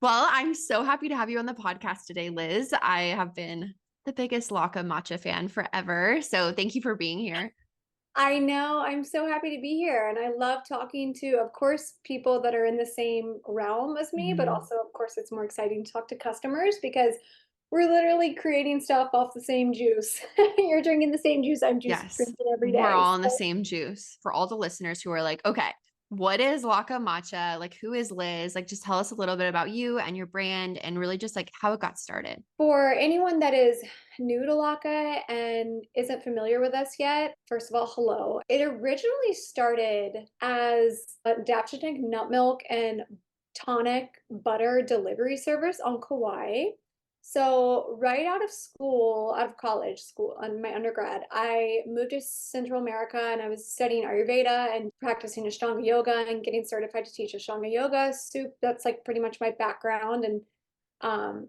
Well, I'm so happy to have you on the podcast today, Liz. I have been the biggest Laka Matcha fan forever. So thank you for being here. I know. I'm so happy to be here. And I love talking to, of course, people that are in the same realm as me, but Mhm. also, of course, it's more exciting to talk to customers because we're literally creating stuff off the same juice. You're drinking the same juice I'm juice Yes, drinking every we're day. all in the same juice. For all the listeners who are like, okay, what is Laka Matcha? Like, who is Liz? Like, just tell us a little bit about you and your brand and really just like how it got started. For anyone that is new to Laka and isn't familiar with us yet, first of all, hello. It originally started as a adaptogenic nut milk and tonic butter delivery service on Kauai. So right out of school, out of college school, on my undergrad, I moved to Central America and I was studying Ayurveda and practicing Ashtanga yoga and getting certified to teach Ashtanga yoga. Soup, that's like pretty much my background. And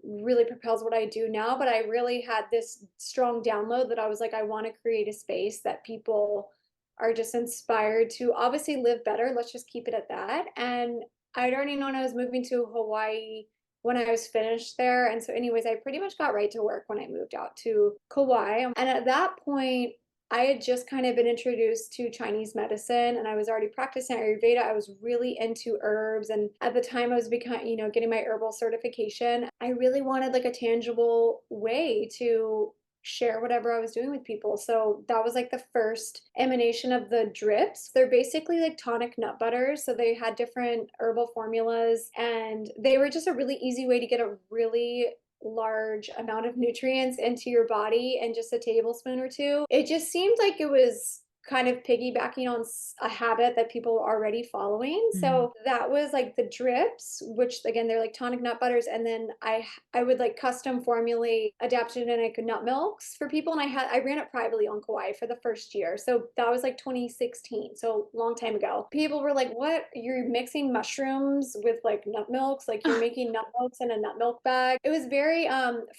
really propels what I do now. But I really had this strong download that I was like, I want to create a space that people are just inspired to obviously live better. Let's just keep it at that. And I'd already known I was moving to Hawaii when I was finished there. And so, anyways, I pretty much got right to work when I moved out to Kauai. And at that point, I had just kind of been introduced to Chinese medicine and I was already practicing Ayurveda. I was really into herbs. And at the time I was becoming, getting my herbal certification. I really wanted like a tangible way to share whatever I was doing with people. So that was like the first emanation of the drips. They're basically like tonic nut butters. So they had different herbal formulas and they were just a really easy way to get a really large amount of nutrients into your body in just a tablespoon or two. It just seemed like it was kind of piggybacking on a habit that people were already following. Mhm. So that was like the drips, which again they're like tonic nut butters, and then I would like custom formulate adaptogenic nut milks for people, and I ran it privately on Kauai for the first year. So that was like 2016, so long time ago. People were like, "What? You're mixing mushrooms with like nut milks? Like you're making nut milks in a nut milk bag?" It was very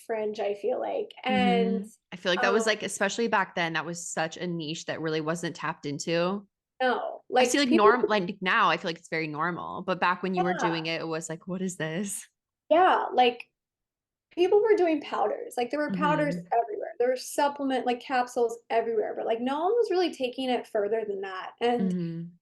fringe, I feel like, and I feel like that was um like, especially back then, that was such a niche that really wasn't tapped into. no, I see like like people. like now I feel like it's very normal, but back when you were Yeah, doing it, it was like, what is this? yeah, like people were doing powders. Like there were powders Hmm. everywhere. There were supplement like capsules everywhere, but like no one was really taking it further than that. And Hmm.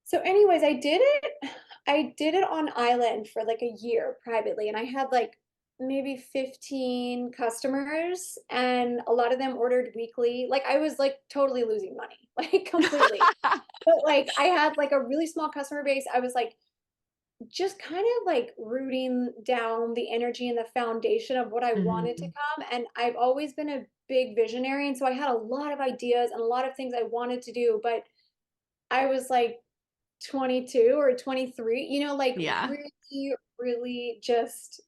so anyways, I did it. I did it on island for like a year privately and I had like maybe 15 customers and a lot of them ordered weekly. Like I was like totally losing money, like completely. But like I had like a really small customer base. I was like just kind of like rooting down the energy and the foundation of what I wanted to Hmm. come. And I've always been a big visionary. And so I had a lot of ideas and a lot of things I wanted to do, but I was like 22 or 23, like Yeah. really, really just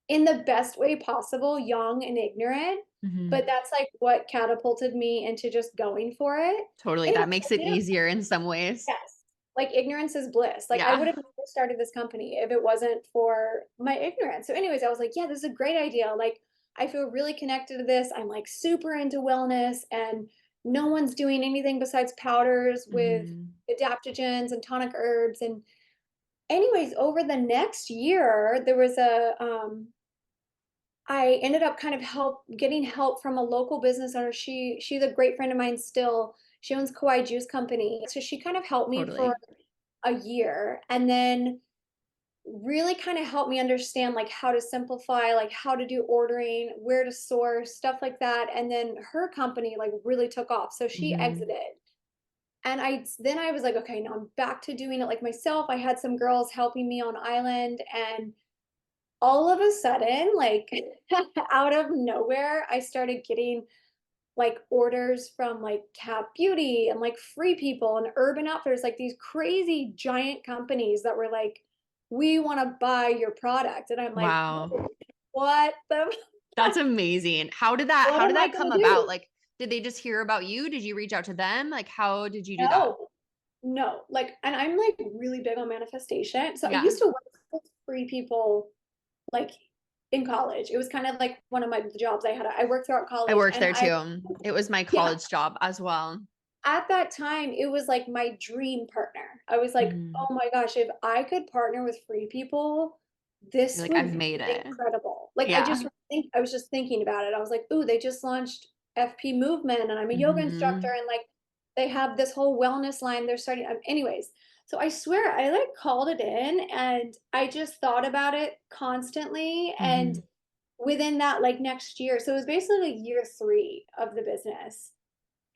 in the best way possible, young and ignorant. But Hmm. that's like what catapulted me into just going for it. Totally. And That it makes it didn't. easier in some ways. Yes. Like ignorance is bliss. Like I would Yeah. have never started this company if it wasn't for my ignorance. So, anyways, I was like, yeah, this is a great idea. Like I feel really connected to this. I'm like super into wellness and no one's doing anything besides powders with Hmm. adaptogens and tonic herbs. And anyways, over the next year, there was I ended up kind of getting help from a local business owner. She's a great friend of mine still. She owns Kauai Juice Company. So she kind of helped me for Totally. a year and then really kind of helped me understand like how to simplify, like how to do ordering, where to source, stuff like that. And then her company like really took off. So she Hmm. exited. And I was like, okay, now I'm back to doing it like myself. I had some girls helping me on island and all of a sudden, like out of nowhere, I started getting like orders from like Cat Beauty and like Free People and Urban Outfitters, like these crazy giant companies that were like, we want to buy your product. And I'm like, Wow. what the That's amazing. what How am did I that gonna come about? do? Like, did they just hear about you? Did you reach out to them? Like, how did you do that? No, no. Like, and I'm like really big on manifestation. So I Yeah. used to work with Free People like in college. It was kind of like one of my jobs I had. I worked throughout I college worked and there I, too. It was my yeah, college job as well. at that time, it was like my dream partner. I was like, Mhm. oh my gosh, if I could partner with Free People, You're this like, would I've made be it. incredible. Like Yeah. I was just thinking about it. I was like, ooh, they just launched FP Movement and I'm a yoga instructor Mhm. and like they have this whole wellness line they're starting. Anyways, so I swear I like called it in and I just thought about it constantly. And Mhm. within that, like next year, so it was basically year 3 of the business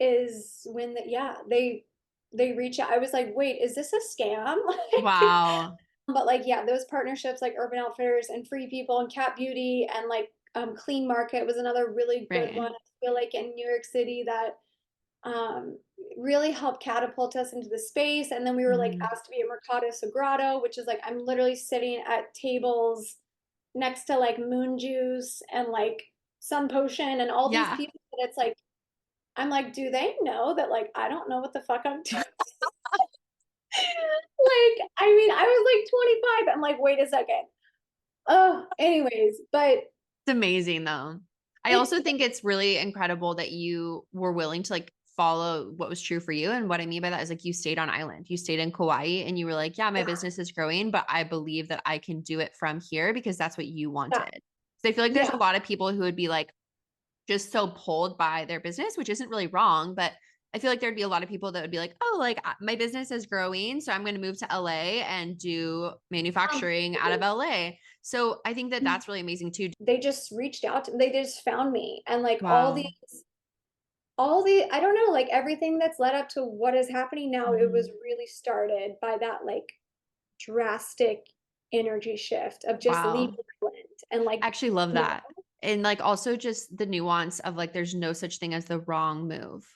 is when yeah, they reach out. I was like, wait, is this a scam? Like, Wow. but like, yeah, those partnerships like Urban Outfitters and Free People and Cat Beauty and like Clean Market was another really good Right. one. I feel like in New York City that um, really helped catapult us into the space. And then we were like Mhm. asked to be a Mercato Sagrado, which is like I'm literally sitting at tables next to like Moon Juice and like Sun Potion and all these Yeah. people that it's like I'm like, do they know that like I don't know what the fuck I'm doing? Like, I mean, I was like 25. I'm like, wait a second. Oh, anyways, but It's amazing though. I it's also think it's really incredible that you were willing to like follow what was true for you. And what I mean by that is like you stayed on island, you stayed in Kauai and you were like, yeah, my yeah, business is growing, but I believe that I can do it from here because that's what you yeah, wanted. So I feel like there's a yeah. lot of people who would be like just so pulled by their business, which isn't really wrong, but I feel like there'd be a lot of people that would be like, oh, like my business is growing. So I'm going to move to LA and do Um, manufacturing out of LA. So I think that that's really amazing too. they just reached out to they just found me and like Wow. all the I don't know, like everything that's led up to what is happening now, it was Mhm. really started by that like drastic energy shift of just leaving Wow. England and like, I actually love you that. know, And like also just the nuance of like there's no such thing as the wrong move.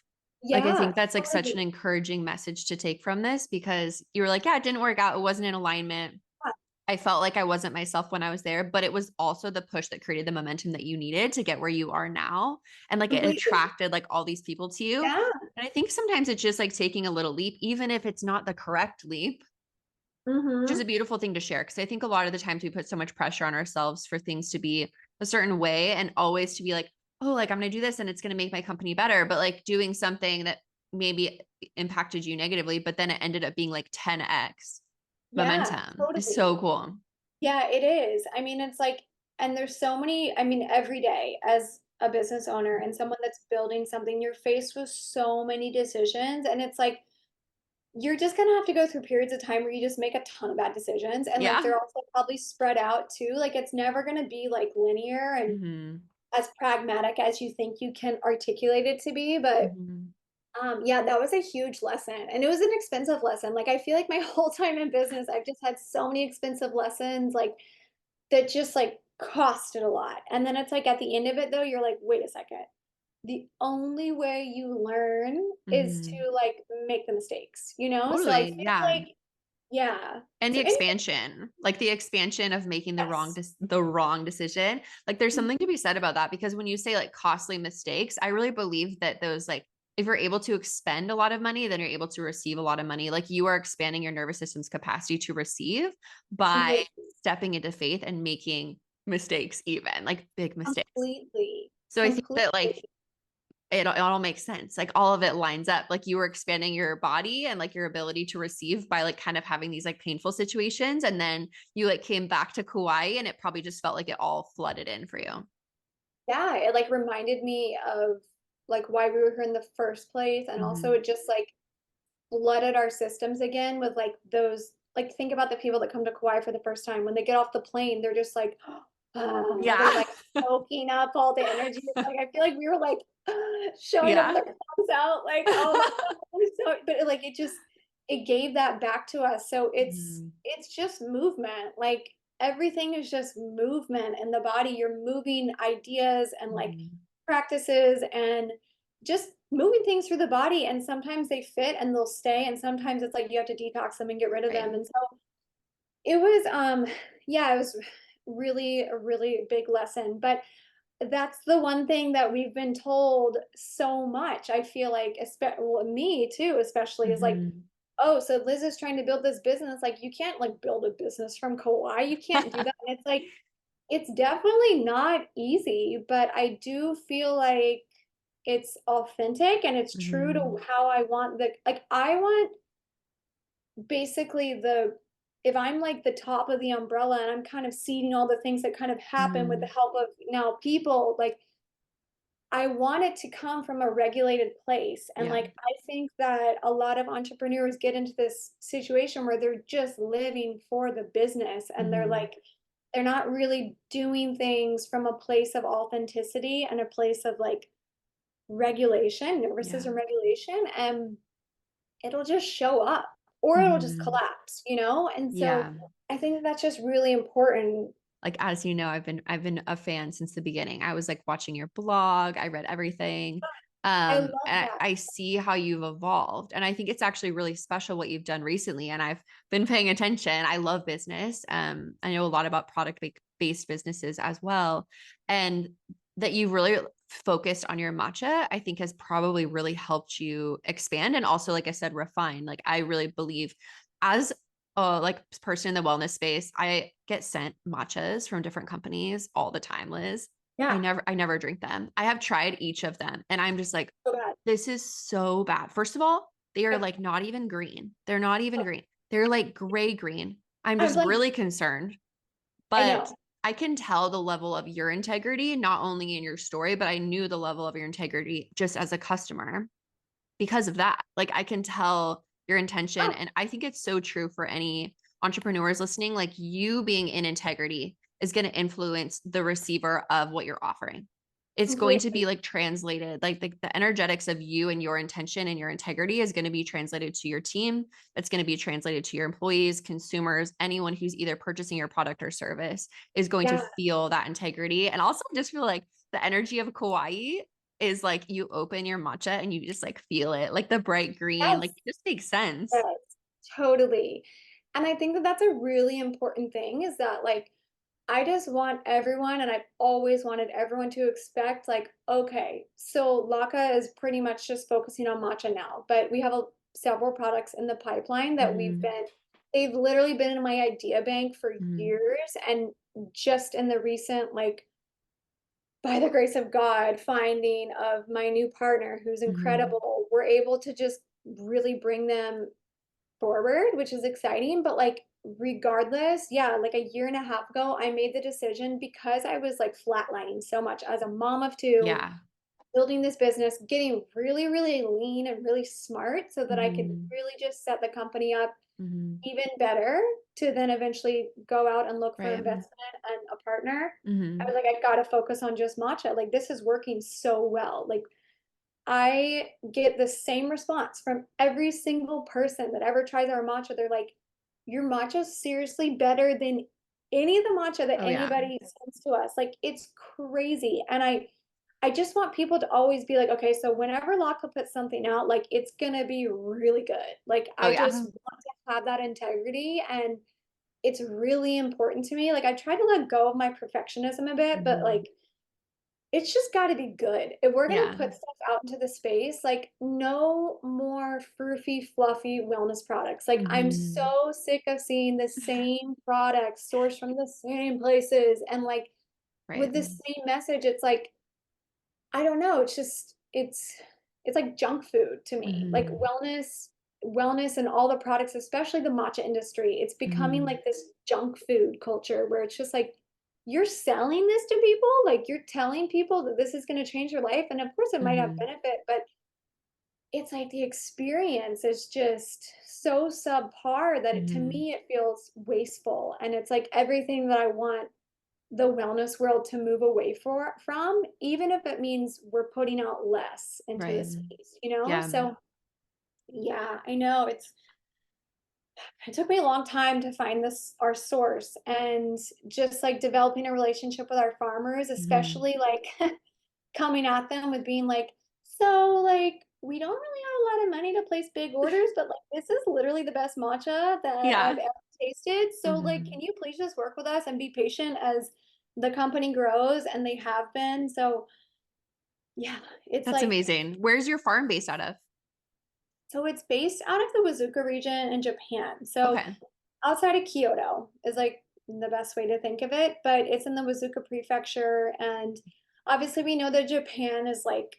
Like I yeah, think that's like such an totally. encouraging message to take from this because you were like, yeah, it didn't work out. It wasn't in alignment. I felt like I wasn't myself when I was there, but it was also the push that created the momentum that you needed to get where you are now. And like it Completely. attracted like all these people to you. Yeah. And I think sometimes it's just like taking a little leap, even if it's not the correct leap, which is a Mm-hmm. beautiful thing to share. Cause I think a lot of the times we put so much pressure on ourselves for things to be a certain way and always to be like, oh, like I'm going to do this and it's going to make my company better. But like doing something that maybe impacted you negatively, but then it ended up being like 10x Yeah, momentum is totally. so cool. Yeah, it is. I mean, it's like, and there's so many, I mean, every day as a business owner and someone that's building something, you're faced with so many decisions. And it's like, you're just gonna have to go through periods of time where you just make a ton of bad decisions. And like, Yeah. they're also probably spread out too. Like, it's never gonna be like linear and Mhm. as pragmatic as you think you can articulate it to be. But Mhm. yeah, that was a huge lesson. And it was an expensive lesson. Like, I feel like my whole time in business, I've just had so many expensive lessons. Like, that just, like, costed a lot, and then it's like, at the end of it, though, you're like, "Wait a second. The only way you learn is Mhm. to, like, make the mistakes," you know? So I Totally, feel yeah. like yeah. And the So anyway, expansion, like the expansion of making yes. the wrong decision. Like there's something to be said about that because when you say like costly mistakes, I really believe that those like if you're able to expend a lot of money, then you're able to receive a lot of money. Like you are expanding your nervous system's capacity to receive by Completely, stepping into faith and making mistakes, even like big mistakes. completely, So I think that completely. like it all makes sense. Like all of it lines up. Like you were expanding your body and like your ability to receive by like kind of having these like painful situations. And then you like came back to Kauai and it probably just felt like it all flooded in for you. Yeah, it, like, reminded me of, like, why we were here in the first place, and also Mhm. it just, like, flooded our systems again with like those like think about the people that come to Kauai for the first time. When they get off the plane, they're just like, they're Yeah. like soaking up all the energy. Like I feel like we were like showing up with Yeah. our thumbs out, like, oh my God. It was so, but like it just it gave that back to us. So Mhm. it's just movement. Like everything is just movement in the body. You're moving ideas and like Mhm. practices and just moving things through the body, and sometimes they fit and they'll stay and sometimes it's like you have to detox them and get rid of Right. them. And so it was yeah, it was really a really big lesson. But that's the one thing that we've been told so much. I feel like well, me too especially is like, Mhm. oh, so Liz is trying to build this business. Like you can't like build a business from Kauai. You can't do that. And it's like it's definitely not easy, but I do feel like it's authentic and it's true to Mhm. how I want the like I want basically the if I'm like the top of the umbrella and I'm kind of seeding all the things that kind of happen with the Mhm. help of now people, like I want it to come from a regulated place. And Yeah. like I think that a lot of entrepreneurs get into this situation where they're just living for the business and they're Mhm. like they're not really doing things from a place of authenticity and a place of like regulation, nervous Yeah. system regulation, and it'll just show up or it'll just Mhm. collapse, you know? And so Yeah. I think that that's just really important. Like, as you know, I've been a fan since the beginning. I was like watching your blog, I read everything. I love And that. I see how you've evolved. And I think it's actually really special what you've done recently. And I've been paying attention. I love business. I know a lot about product based businesses as well. And that you've really focused on your matcha, I think has probably really helped you expand and also, like I said, refine. Like I really believe as like person in the wellness space, I get sent matchas from different companies all the time, Liz. I Yeah. never I never drink them. I have tried each of them and I'm just like, So bad. this is so bad. First of all, they are Yeah. like not even green. They're not even green. They're like gray green. I'm I was just like, really concerned. I But know. I can tell the level of your integrity, not only in your story, but I knew the level of your integrity just as a customer because of that. Like I can tell your intention. Oh, And I think it's so true for any entrepreneurs listening. Like you being in integrity is going to influence the receiver of what you're offering. It's going to be completely. like translated, like the energetics of you and your intention and your integrity is going to be translated to your team. It's going to be translated to your employees, consumers, anyone who's either purchasing your product or service is going to Yeah. feel that integrity. And also just feel like the energy of Kauai is like you open your matcha and you just like feel it, like the bright green, like Yes. it just makes sense. Yes. Totally. And I think that that's a really important thing is that like I just want everyone, and I've always wanted everyone to expect, like, okay, so Laka is pretty much just focusing on matcha now, but we have several products in the pipeline that Mhm. they've literally been in my idea bank for Mhm. years. And just in the recent, like, by the grace of God, finding of my new partner who's Mhm. incredible, we're able to just really bring them forward, which is exciting. But like, regardless, yeah, like a year and a half ago, I made the decision because I was like flatlining so much as a mom of two, Yeah. building this business, getting really, really lean and really smart so that I could Mhm. really just set the company up Mhm. even better to then eventually go out and look for Right. investment and a partner. I was Mhm. like, I gotta focus on just matcha. Like, this is working so well. Like, I get the same response from every single person that ever tries our matcha. They're like, your matcha is seriously better than any of the matcha that Oh yeah. anybody sends to us. Like it's crazy. And I just want people to always be like, okay, so whenever Laka puts something out, like it's gonna be really good. Like Oh I just yeah. want to have that integrity and it's really important to me. Like I try to let go of my perfectionism a bit, but Mhm. like it's just gotta be good. If we're gonna Yeah. put stuff out into the space, like, no more froofy, fluffy wellness products. Like, I'm Mhm. so sick of seeing the same products sourced from the same places and, like, Right. with the same message, it's like, I don't know, it's just it's like junk food to me. Like, Mhm. wellness and all the products, especially the matcha industry, it's becoming Mhm. like this junk food culture where it's just like, you're selling this to people, like, you're telling people that this is gonna change your life, and of course it might have Mhm. benefit, but it's like the experience is just so subpar that to Mhm. me, it feels wasteful, and it's like everything that I want the wellness world to move away from, even if it means we're putting out less into the Right. space, you know? Yeah. So, yeah, I know it took me a long time to find this our source and just like developing a relationship with our farmers, Mhm. especially like coming at them with being like, so like we don't really have a lot of money to place big orders, but like this is literally the best matcha that I've Yeah. ever tasted. So like, can Mhm. you please just work with us and be patient as the company grows? And they have been. So yeah, it's That's like amazing. Where's your farm based out of? so it's based out of the Wazuka region in Japan. So Okay. outside of Kyoto is like the best way to think of it, but it's in the Wazuka prefecture. And obviously, we know that Japan is like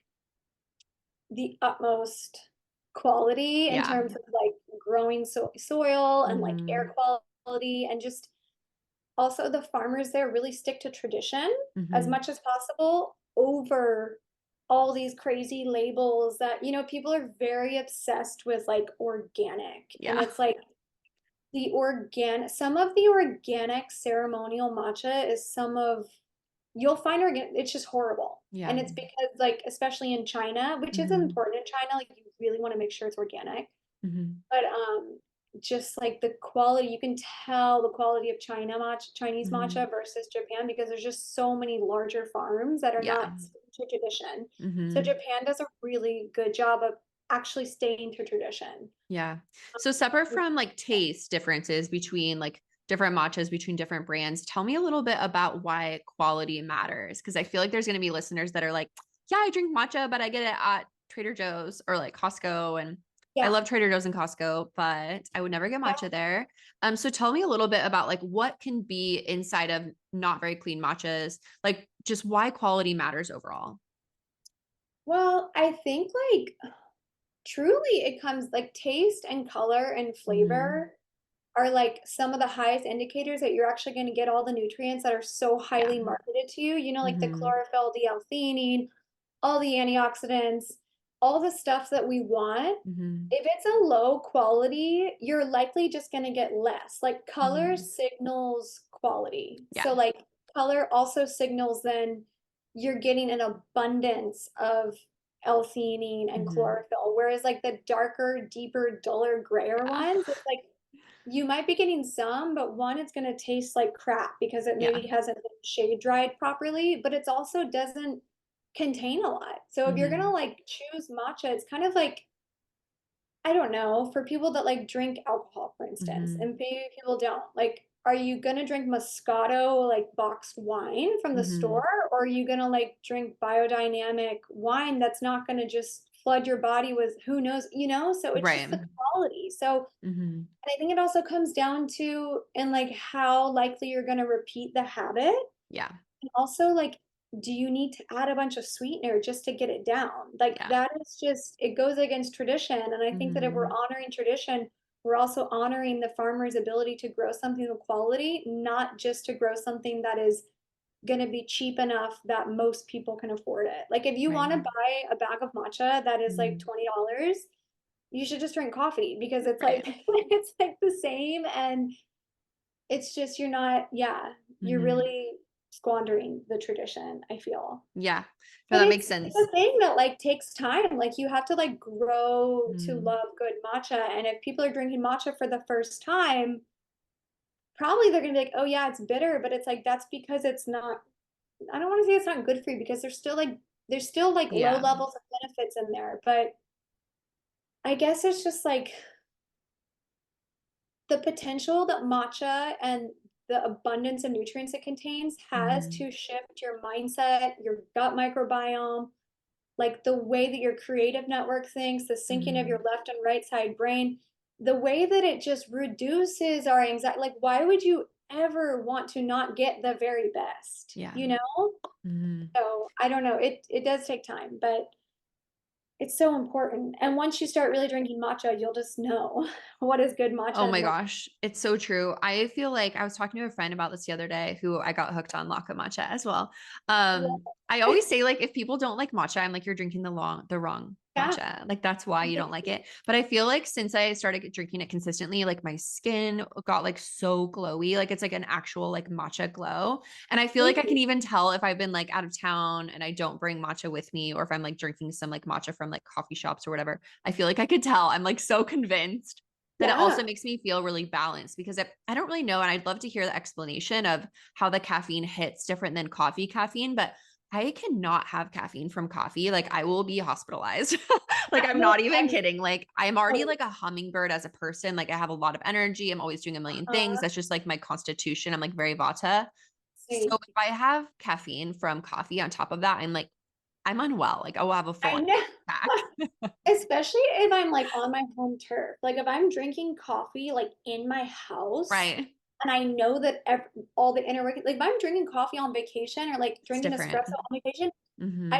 the utmost quality in Yeah. terms of like growing soil and like air Mhm. quality. quality, and just also the farmers there really stick to tradition as Hmm. much as possible over all these crazy labels that, people are very obsessed with like organic. And Yeah. it's like some of the organic ceremonial matcha is you'll find it's just horrible. Yeah. And it's because like, especially in China, which is Hmm. important in China, like you really want to make sure it's organic. Hmm. But just like the quality, you can tell the quality of Chinese Hmm. matcha versus Japan because there's just so many larger farms that are Yeah. not to tradition. So Hmm. Japan does a really good job of actually staying to tradition. Yeah. So separate from like taste differences between like different matchas between different brands, tell me a little bit about why quality matters. Cause I feel like there's going to be listeners that are like, yeah, I drink matcha, but I get it at Trader Joe's or like Costco. And I Yeah. love Trader Joe's and Costco, but I would never get Yeah. matcha there. So tell me a little bit about like what can be inside of not very clean matchas, like just why quality matters overall. Well, I think like truly it comes like taste and color and Hmm. flavor are like some of the highest indicators that you're actually going to get all the nutrients that are so Yeah. highly marketed to you, like the Hmm. chlorophyll, the L-theanine, all the antioxidants, all the stuff that we want. Hmm. If it's a low quality, you're likely just going to get less. Like color Hmm. signals quality. Yeah. So like color also signals then you're getting an abundance of L-theanine and Hmm. chlorophyll. Whereas like the darker, deeper, duller, grayer Yeah. ones, it's like you might be getting some, but one, it's going to taste like crap because it Yeah. maybe hasn't been shade dried properly, but it's also doesn't contain a lot. So if you're going to Hmm. like choose matcha, it's kind of like, I don't know, for people that like drink alcohol, for instance, Hmm. and maybe people don't, like, are you going to drink Moscato, like boxed wine from the Hmm. store? Or are you going to like drink biodynamic wine that's not going to just flood your body with who knows, So it's just the Right. quality. So Hmm. and I think it also comes down to and like how likely you're going to repeat the habit. Yeah. And also like do you need to add a bunch of sweetener just to get it down? Like Yeah. that is just it goes against tradition. And I think that if we're Hmm. honoring tradition, we're also honoring the farmer's ability to grow something of quality, not just to grow something that is going to be cheap enough that most people can afford it. Like if you want Right. to buy a bag of matcha that is like Hmm. $20, you should just drink coffee because it's like Right. it's like the same and it's just you're Hmm. really squandering the tradition, I feel. Yeah. No, But that makes it's sense. a thing that like takes time. Like you have to like grow to Hmm. love good matcha. And if people are drinking matcha for the first time, probably they're gonna be like, oh yeah, it's bitter, but it's like that's because it's not I don't want to say it's not good for you because there's still like low Yeah. levels of benefits in there. But I guess it's just like the potential that matcha and the abundance of nutrients it contains has Hmm. to shift your mindset, your gut microbiome, like the way that your creative network thinks, the syncing of your Hmm. left and right side brain, the way that it just reduces our anxiety. Like, why would you ever want to not get the very best? Yeah. Hmm. So I don't know. It does take time, but it's so important. And once you start really drinking matcha, you'll just know what is good Oh matcha and my what. gosh, it's so true. I feel like I was talking to a friend about this the other day who I got hooked on Laka matcha as well. I always say like if people don't like matcha, I'm like you're drinking the wrong Yeah. matcha. Like that's why you don't like it. But I feel like since I started drinking it consistently, like my skin got like so glowy, like it's like an actual like matcha glow. And I feel like I can Really? even tell if I've been like out of town and I don't bring matcha with me or if I'm like drinking some like matcha from like coffee shops or whatever. I feel like I could tell. I'm like so convinced that it Yeah. also makes me feel really balanced because I don't really know. And I'd love to hear the explanation of how the caffeine hits different than coffee caffeine, but I cannot have caffeine from coffee. Like I will be hospitalized. Like I'm No, not even kidding. Like I'm already totally. like a hummingbird as a person. Like I have a lot of energy. I'm always doing a million things. Uh, That's just like my constitution. I'm like very vata. So same. if I have caffeine from coffee on top of that, I'm unwell. Like I will have a full I on know. attack. Especially if I'm like on my home turf. Like if I'm drinking coffee like in my house Right. and I know that all the inner workings, like if I'm drinking coffee on vacation or like It's drinking different. espresso on vacation, Hmm.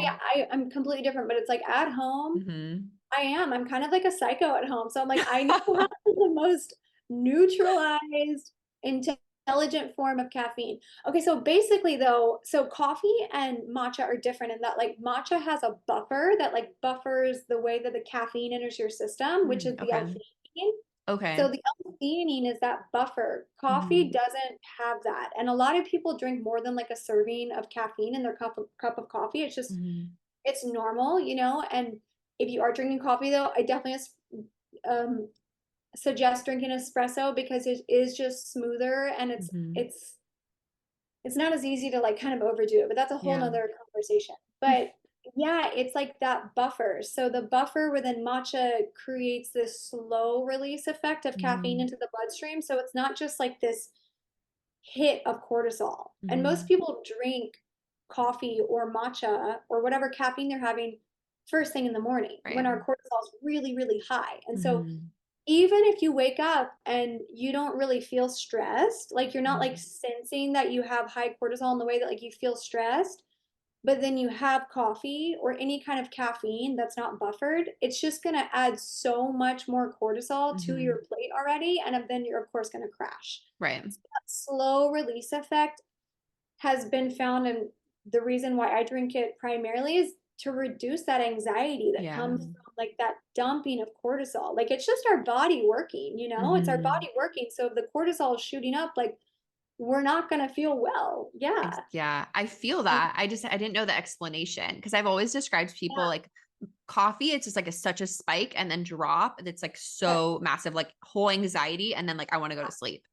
I'm completely different. But it's like at home, Hmm. I'm kind of like a psycho at home. So I'm like, I know how the most neutralized intelligent form of caffeine. Okay, so basically though, so coffee and matcha are different in that like matcha has a buffer that like buffers the way that the caffeine enters your system, which is the Okay. L-theanine. So Okay. the L-theanine is that buffer. Coffee Hmm. doesn't have that. And a lot of people drink more than like a serving of caffeine in their cup of coffee. It's just Hmm. it's normal, and if you are drinking coffee though, I definitely um suggest drinking espresso because it is just smoother and it's Hmm. it's it's not as easy to like kind of overdo it, but that's a whole Yeah. nother conversation. But yeah, it's like that buffer. So the buffer within matcha creates this slow release effect of caffeine Hmm. into the bloodstream. So it's not just like this hit of cortisol. And most Hmm. people drink coffee or matcha or whatever caffeine they're having first thing in the morning when Right. our cortisol is really, really high. And so Hmm. even if you wake up and you don't really feel stressed, like you're not like Hmm. sensing that you have high cortisol in the way that like you feel stressed, but then you have coffee or any kind of caffeine that's not buffered, it's just going to add so much more cortisol to Hmm. your plate already. And then you're, of course, going to crash. Right. So that slow release effect has been found. And the reason why I drink it primarily is to reduce that anxiety that Yeah. comes from like that dumping of cortisol. Like it's just our body working, it's our Hmm. body working. So if the cortisol is shooting up, like we're not going to feel well. Yeah. Yeah, I feel Yeah. that. I didn't know the explanation because I've always described people like coffee, it's just like such a spike and then drop. It's like Yes. so massive, like whole anxiety, and then like I want to go to sleep.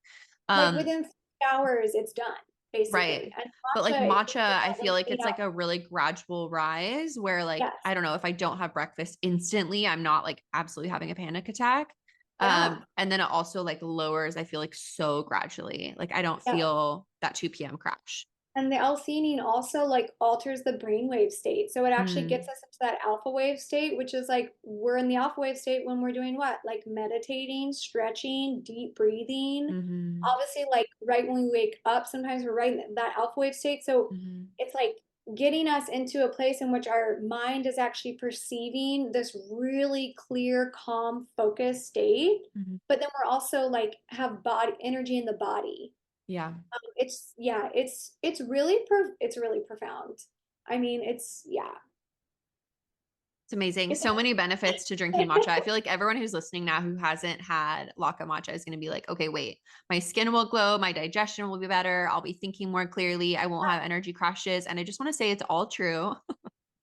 Like Um, within 3 hours, it's done, basically. right. And But like matcha, matcha, it's I about feel like like 8 it's hours. like a really gradual rise where like Yes. I don't know if I don't have breakfast instantly, I'm not like absolutely having a panic attack. Yeah. And then it also like lowers, I feel like so gradually. Like I don't Yeah. feel that 2 p.m. crash. And the L-theanine also like alters the brainwave state. So it actually gets Mm, us into that alpha wave state, which is like we're in the alpha wave state when we're doing what? Like meditating, stretching, deep breathing. hmm. Obviously, like right when we wake up, sometimes we're right in that alpha wave state. So Hmm. it's like getting us into a place in which our mind is actually perceiving this really clear, calm, focused state. Hmm. But then we're also like have body energy in the body. Yeah. It's yeah, it's really profound. I mean, it's yeah. It's amazing. It's So many benefits to drinking matcha. I feel like everyone who's listening now who hasn't had Laka matcha is going to be like, okay, wait, my skin will glow, my digestion will be better, I'll be thinking more clearly, I won't have energy crashes. And I just want to say it's all true.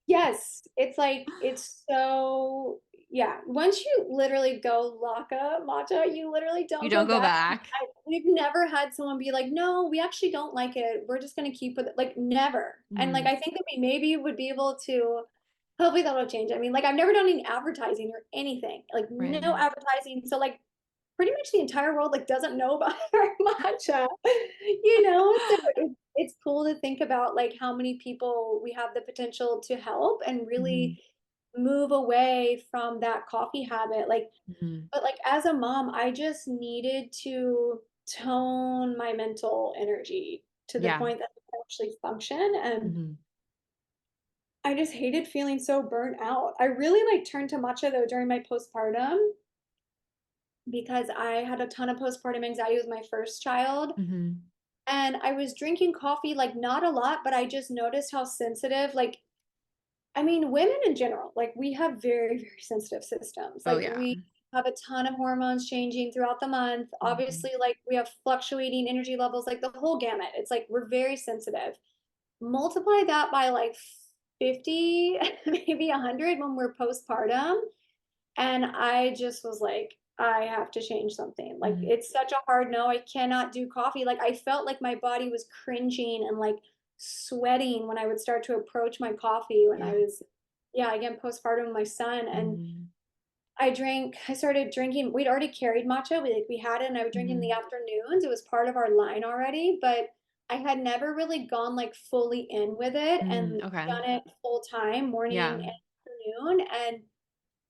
yes, it's like it's so yeah. Once you literally go Laka matcha, you literally You don't don't go go back. back. We've never had someone be like, no, we actually don't like it. We're just gonna keep with it. Like never. And like Mhm. I think that we maybe would be able to hopefully that'll change. I mean, like I've never done any advertising or anything. Like Right. no advertising. So like pretty much the entire world like doesn't know about our matcha, so it's cool to think about like how many people we have the potential to help and Mhm. really move away from that coffee habit like Mhm. but like as a mom I just needed to tone my mental energy to the Yeah. point that I could actually function and Mhm. I just hated feeling so burnt out. I really like turned to matcha though during my postpartum because I had a ton of postpartum anxiety with my first child. Mhm. And I was drinking coffee, like not a lot, but I just noticed how sensitive, like, I mean, women in general, like we have very, very sensitive systems. Oh Like yeah. we have a ton of hormones changing throughout the month. Mhm. Obviously, like we have fluctuating energy levels, like the whole gamut. It's like we're very sensitive. Multiply that by like 50, maybe 100 when we're postpartum. And I just was like, I have to change something. Like Mhm. it's such a hard no. I cannot do coffee. Like I felt like my body was cringing and like sweating when I would start to approach my coffee when I Yeah. was, yeah, again, postpartum with my son. And Mhm. I started drinking. We'd already carried matcha. We had it and I would drink in the Mhm. afternoons. It was part of our line already, but I had never really gone like fully in with it and Okay. done it full time, morning Yeah. and afternoon. And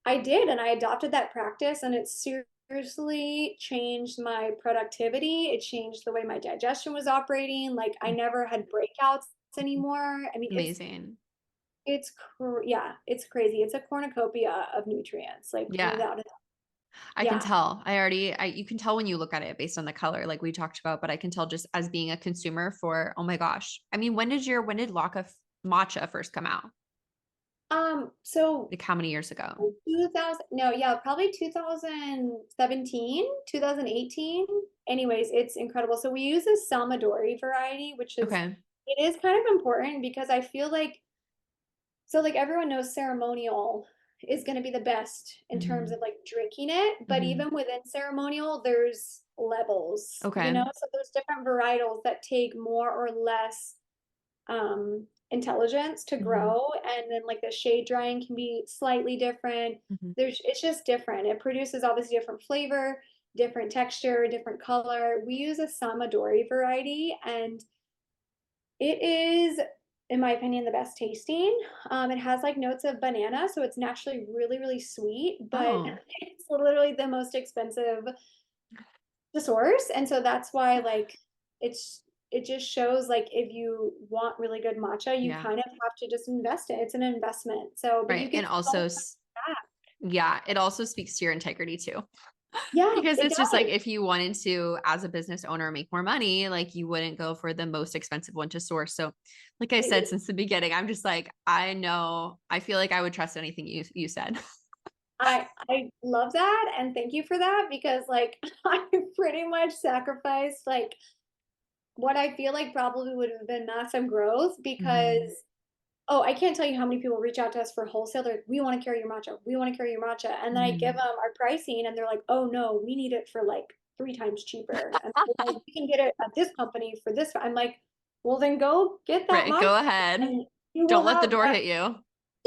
I did, and I adopted that practice, and it seriously changed my productivity. It changed the way my digestion was operating. Like I never had breakouts anymore. I mean, Amazing. yeah, it's crazy. It's a cornucopia of nutrients, like Yeah. without it. I can Yeah. tell. You can tell when you look at it based on the color, like we talked about, but I can tell just as being a consumer for, oh my gosh. I mean, when did Matcha first come out? So Like how many years ago? 2000, no, yeah, probably 2017, 2018. Anyways, it's incredible. So we use a Salmadori variety, which is, Okay. it is kind of important because I feel like, so like everyone knows ceremonial is going to be the best in terms Hmm. of like drinking it, but Hmm. even within ceremonial, there's levels, you know? Okay. So there's different varietals that take more or less intelligence to Hmm. grow, and then like the shade drying can be slightly different. Hmm. There's It's just different. It produces obviously different flavor, different texture, different color. We use a Samadori variety, and it is, in my opinion, the best tasting. It has like notes of banana, so it's naturally really, really sweet, but Oh, it's literally the most expensive to source. And so that's why like it just shows like if you want really good matcha, you yeah. kind of have to just invest it. It's an investment. So, but Right. you And get so also, much back. yeah, it also speaks to your integrity too. Yeah, Because it it's just like does. if you wanted to, as a business owner, make more money, like you wouldn't go for the most expensive one to source. So, like I said since the beginning, I'm just like, I know, I feel like I would trust anything you said. I love that, and thank you for that, because like I pretty much sacrificed like what I feel like probably would have been massive growth because, Hmm. oh, I can't tell you how many people reach out to us for wholesale. They're like, we want to carry your matcha. We want to carry your matcha. And then I give Hmm. them our pricing and they're like, oh no, we need it for like 3 times cheaper. And we're like, we can get it at this company for this. I'm like, well, then go get that Right. matcha Go ahead. and you will Don't let the have door that. hit you.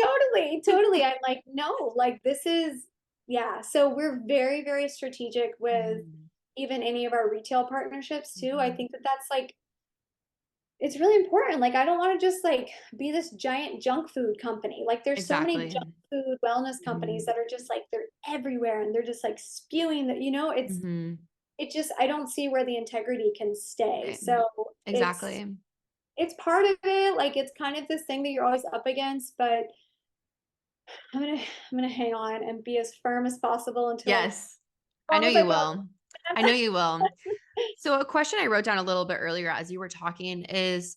Totally, totally. I'm like, no, like this is, yeah. So we're very, very strategic with Hmm. even any of our retail partnerships too. I Hmm. think that that's like, it's really important. Like, I don't want to just like be this giant junk food company. Like, there's so many Exactly. junk food wellness companies Hmm. that are just like they're everywhere and they're just like spewing that, Hmm. it just I don't see where the integrity can stay. Right. So it's Exactly. it's part of it. Like it's kind of this thing that you're always up against, but I'm gonna hang on and be as firm as possible until as Yes. I long know as I you will. I know possibly you will. So a question I wrote down a little bit earlier as you were talking is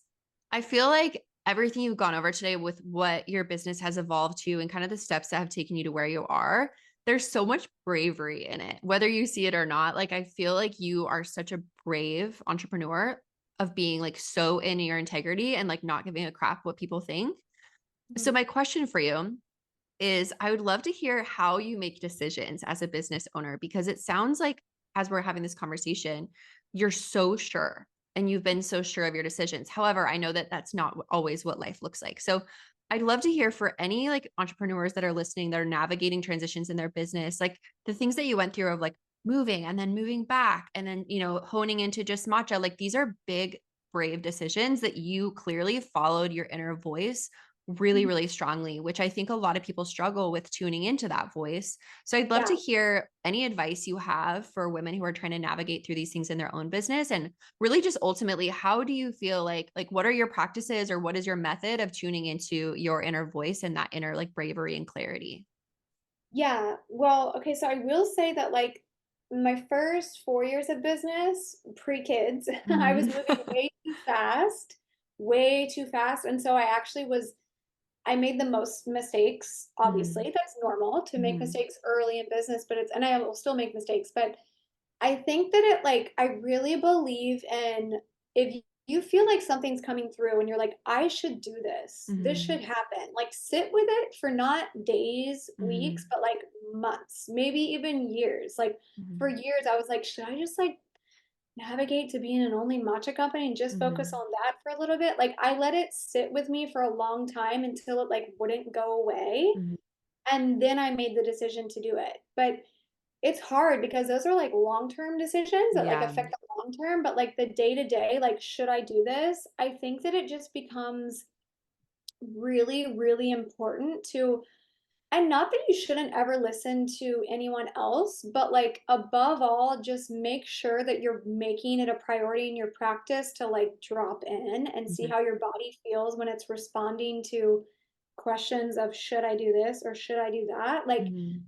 I feel like everything you've gone over today with what your business has evolved to and kind of the steps that have taken you to where you are, there's so much bravery in it, whether you see it or not. Like I feel like you are such a brave entrepreneur of being like so in your integrity and like not giving a crap what people think. So can. my question for you is I would love to hear how you make decisions as a business owner because it sounds like as we're having this conversation, you're so sure and you've been so sure of your decisions. However, I know that that's not always what life looks like. So I'd love to hear for any like entrepreneurs that are listening that are navigating transitions in their business, like the things that you went through of like moving and then moving back and then, honing into just matcha. Like these are big, brave decisions that you clearly followed your inner voice really, Mhm. really strongly, which I think a lot of people struggle with tuning into that voice. So I'd love to Yeah. hear any advice you have for women who are trying to navigate through these things in their own business and really just ultimately how do you feel like what are your practices or what is your method of tuning into your inner voice and that inner like bravery and clarity? Yeah. Well, okay, so I will say that like my first 4 years of business, pre-kids, I was Mhm. moving way too fast. And so I made the most mistakes. Mhm. Obviously, that's normal to make Mhm. mistakes early in business, and I will still make mistakes, but I think that I really believe in, if you feel like something's coming through and you're like, I should do this, this should Mhm. happen, like sit with it for not days, weeks, Mhm. but like months, maybe even years. Like for Mhm. years, I was like, should I just like navigate to being an only matcha company and just focus Mhm. on that for a little bit? Like I let it sit with me for a long time until it like wouldn't go away. Mhm. And then I made the decision to do it. But it's hard because those are like long-term decisions that like Yeah. affect the long term, but like the day to day, like, should I do this? I think that it just becomes really, really important to, and not that you shouldn't ever listen to anyone else, but like above all, just make sure that you're making it a priority in your practice to like drop in and see Mhm. how your body feels when it's responding to questions of should I do this or should I do that? Like Mhm.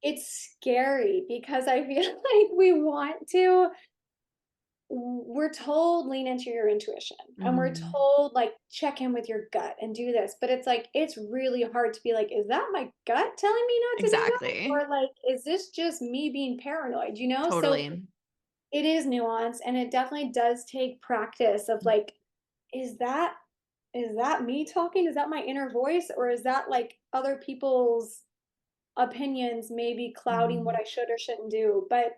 it's scary because I feel like we're told lean into your intuition and we're Mhm. told like check in with your gut and do this, but it's like it's really hard to be like, is that my gut telling me not to do that, Exactly. or like is this just me being paranoid, you know? So Totally. it is nuance, and it definitely does take practice of like, is that is that me talking, is that my inner voice, or is that like other people's opinions maybe clouding what Mhm. I should or shouldn't do? But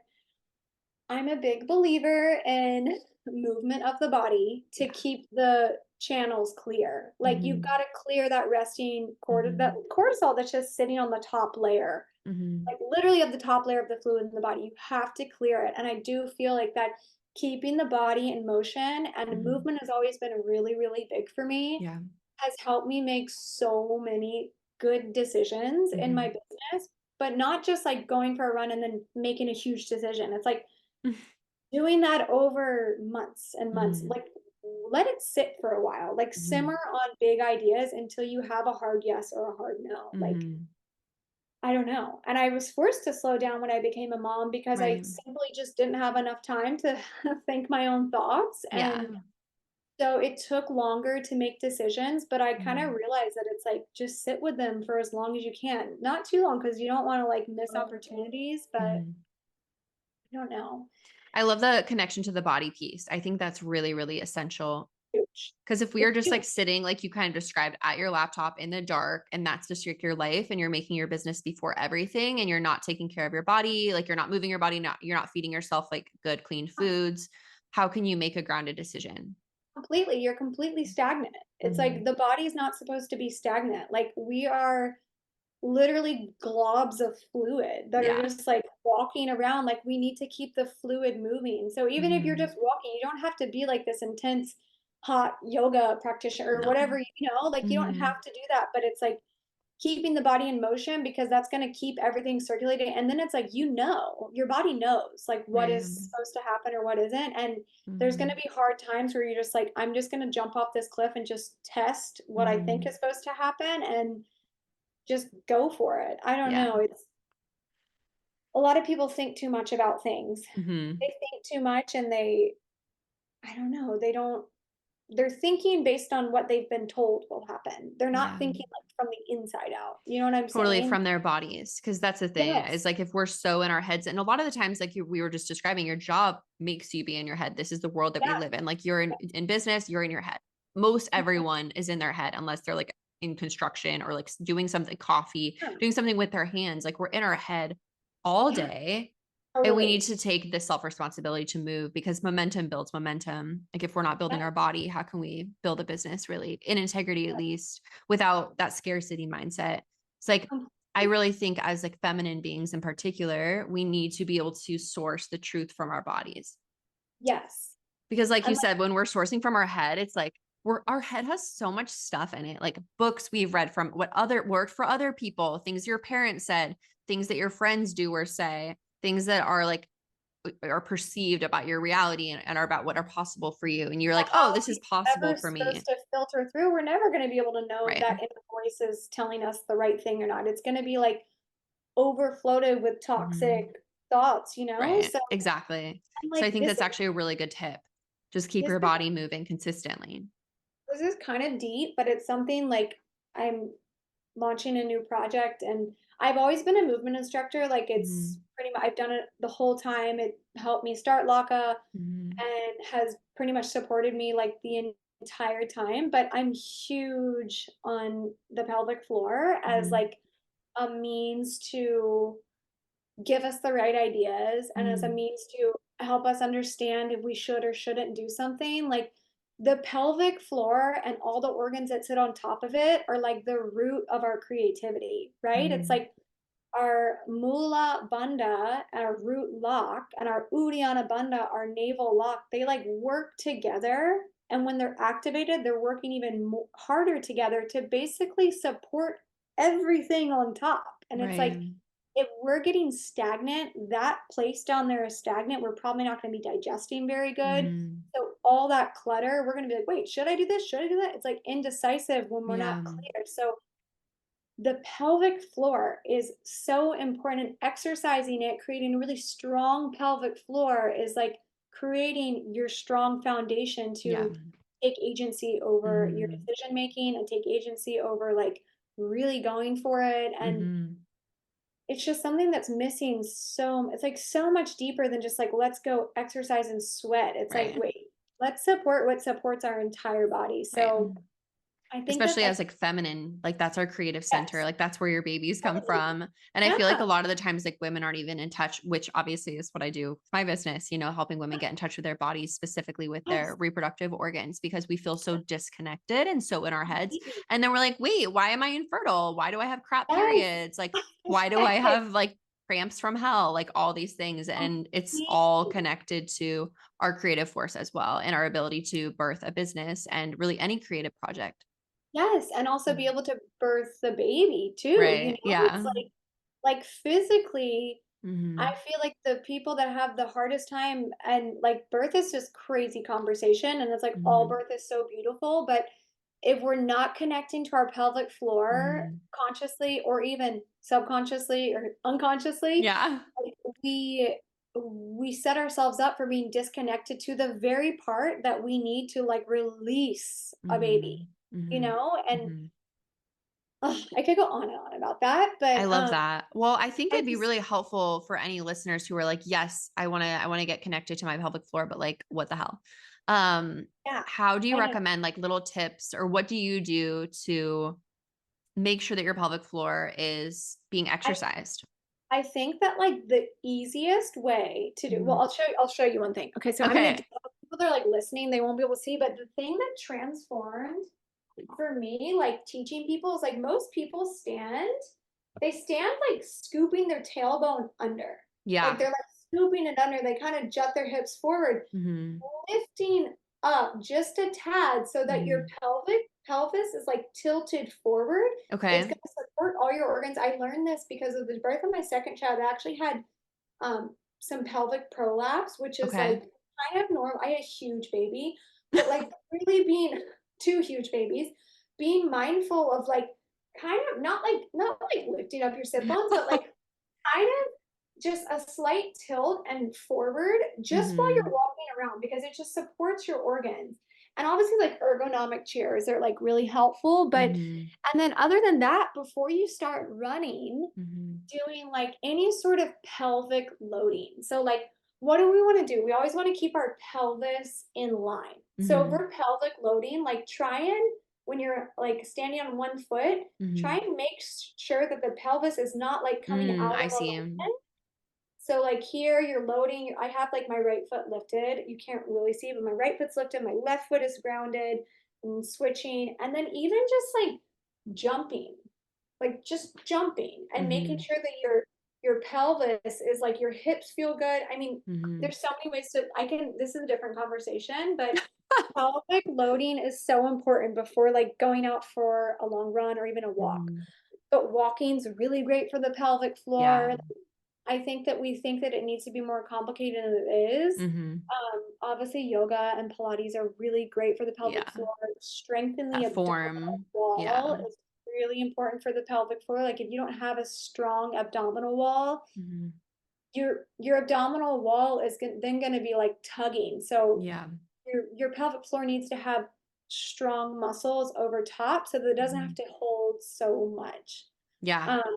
I'm a big believer in movement of the body to Yeah. keep the channels clear. Like you've got Mhm. to clear that resting that Mhm. cortisol that's just sitting on the top layer, Mhm. like literally of the top layer of the fluid in the body. You have to clear it. And I do feel like that keeping the body in motion and Mhm. movement has always been really, really big for me, Yeah. has helped me make so many good decisions in my Mhm. business, but not just like going for a run and then making a huge decision. It's like doing that over months and months, Mhm. like, let it sit for a while, like, simmer Mhm. on big ideas until you have a hard yes or a hard no, like, Mhm. I don't know, and I was forced to slow down when I became a mom because I Right. simply just didn't have enough time to think my own thoughts, and Yeah. so it took longer to make decisions, but I kinda Mhm. realized that it's like, just sit with them for as long as you can. Not too long because you don't wanna, like, miss opportunities, but Mhm. I don't know. I love the connection to the body piece. I think that's really, really essential. Huge. Because if we are It's just huge. like sitting, like you kind of described, at your laptop in the dark, and that's just like your life, and you're making your business before everything, and you're not taking care of your body, like you're not moving your body, not you're not feeding yourself like good, clean foods. How can you make a grounded decision? Completely, you're completely stagnant. It's like Mhm. the body's not supposed to be stagnant. Like we are literally globs of fluid that are Yeah. just like walking around. Like we need to keep the fluid moving. So even if you're Mhm. just walking, you don't have to be like this intense hot yoga practitioner or No. whatever, like you don't Mhm. have to do that, but it's like keeping the body in motion because that's going to keep everything circulating, and then it's like your body knows like what Right. is supposed to happen or what isn't, and there's going to Mhm. be hard times where you're just like, I'm just going to jump off this cliff and just test what I think is Mhm. supposed to happen and just go for it. I don't Yeah. know, it's a lot of people think too much about things. They Mhm. think too much, and I don't know, they're thinking based on what they've been told will happen. They're not Yeah. thinking like from the inside out, you know what I'm Totally, saying? from their bodies, because that's the thing, is Yes. like, if we're so in our heads, and a lot of the times, like we were just describing, your job makes you be in your head. This is the world that we Yeah. live in. Like, you're in business, you're in your head. Most everyone is in their head unless they're, like, in construction or, like, doing something coffee, Yeah. doing something with their hands. Like, we're in our head all Yeah, day, and we need totally. to take the self-responsibility to move, because momentum builds momentum. Like, if we're not building Yeah, our body, how can we build a business really in integrity, at least, without that scarcity mindset? It's like, I completely. really think as like feminine beings in particular, we need to be able to source the truth from our bodies. Yes. Because like And you like, said, when we're sourcing from our head, it's like our head has so much stuff in it, like books we've read from, what other worked for other people, things your parents said, things that your friends do or say, things that are like are perceived about your reality, and are about what are possible for you. And you're like, oh, how this is it's possible ever for me. supposed to filter through, we're never gonna be able to know if Right. that inner voice is telling us the right thing or not. It's gonna be like overfloated with Mhm. toxic thoughts, you know? Right. So Exactly. I'm So I like, think that's actually a really good tip. Just keep this your is body moving consistently. this is kind of deep, but it's something like I'm launching a new project, and I've always been a movement instructor. Like it's Mhm. pretty much I've done it the whole time. It helped me start Laka Mhm. and has pretty much supported me like the entire time. But I'm huge on the pelvic floor as Mhm. like a means to give us the right ideas and as a Mhm. means to help us understand if we should or shouldn't do something. Like the pelvic floor and all the organs that sit on top of it are like the root of our creativity, right? It's Mhm. like our mula bandha, our root lock, and our uddiyana bandha, our navel lock, they like work together. And when they're activated, they're working even harder together to basically support everything on top. And it's like, Right. if we're getting stagnant, that place down there is stagnant. We're probably not going to be digesting very good. Mhm. So all that clutter, we're going to be like, wait, should I do this? Should I do that? It's like indecisive when we're Yeah. not clear. So the pelvic floor is so important. Exercising it, creating a really strong pelvic floor is like creating your strong foundation Yeah. to take agency over your Mhm. decision making and take agency over like really going for it. And Mhm. it's just something that's missing. So it's like so much deeper than just like, let's go exercise and sweat. It's like, Right. wait, let's support what supports our entire body. Right. So I think that's Especially like, as like feminine, like that's our creative center. yes, Like that's where your babies come totally. from. And I feel like Yeah. a lot of the times like women aren't even in touch, which obviously is what I do with my business, you know, helping women get in touch with their bodies, specifically with Yes. their reproductive organs, because we feel so disconnected and so in our heads. Completely. And then we're like, wait, why am I infertile? Why do I have crap Yes. periods? Like, why do I have like cramps from hell? Like all these things. And it's all Completely. connected to our creative force as well, and our ability to birth a business and really any creative project. Yes, and also be Mhm. able to birth the baby too, you Right. know? It's Yeah. like physically, I Mhm. feel like the people that have the hardest time and like birth is just crazy conversation and it's like all Mhm. birth is so beautiful, but if we're not connecting to our pelvic floor Mhm. consciously or even subconsciously or unconsciously, Yeah. like we set ourselves up for being disconnected to the very part that we need to like release a baby, Mhm. you Mhm. know? And Mhm. I could go on and on about that, I but love that. Well, I think I it'd be just really helpful for any listeners who are like, yes, I want to get connected to my pelvic floor, but like, what the hell? Um, yeah, how do you I know. recommend like little tips, or what do you do to make sure that your pelvic floor is being I exercised? I think that like the easiest way to do well, Mhm. I'll show you one thing. Okay, so I'm gonna Okay. people that are like listening, they won't be able to see, but the thing that transformed for me, like teaching people is like most people they stand like scooping their tailbone under. Like Yeah. they're like scooping it under, they kind of jut their hips forward, Mhm. lifting up just a tad so that your Mhm. pelvis is like tilted forward. It's going Okay. to support all your organs. I learned this because of the birth of my second child. I actually had some pelvic prolapse, which is Okay. like kind of normal. I had a huge baby, but like really being two huge babies, being mindful of like kind of not like lifting up your sit bones, but like kind of just a slight tilt and forward just while you're Mhm. walking around because it just supports your organs. And obviously, like ergonomic chairs are like really helpful. But, Mhm. and then other than that, before you start running, Mhm. doing like any sort of pelvic loading. So, like, what do we want to do? We always want to keep our pelvis in line. So, if Mhm. we're pelvic loading, like, try and when you're like standing on one foot, try Mhm. and make sure that the pelvis is not like coming out I of see. alignment. So like here you're loading, I have like my right foot lifted. You can't really see, but my right foot's lifted, my left foot is grounded and switching. And then even just jumping, like just jumping and making Mhm. sure that your pelvis is like your hips feel good. I mean, Mhm. there's so many ways to I can this is a different conversation, but pelvic loading is so important before like going out for a long run or even a walk. Mhm. But walking's really great for the pelvic Yeah. floor. I think that we think that it needs to be more complicated than it is. Mhm. Obviously, yoga and Pilates are really great for the pelvic Yeah. floor. Strengthen the That abdominal form. wall Yeah. is really important for the pelvic floor. Like if you don't have a strong abdominal wall, Mhm. your abdominal wall is then going to be like tugging. So Yeah. your pelvic floor needs to have strong muscles over top so that it doesn't have Mhm. to hold so much. Yeah. Um,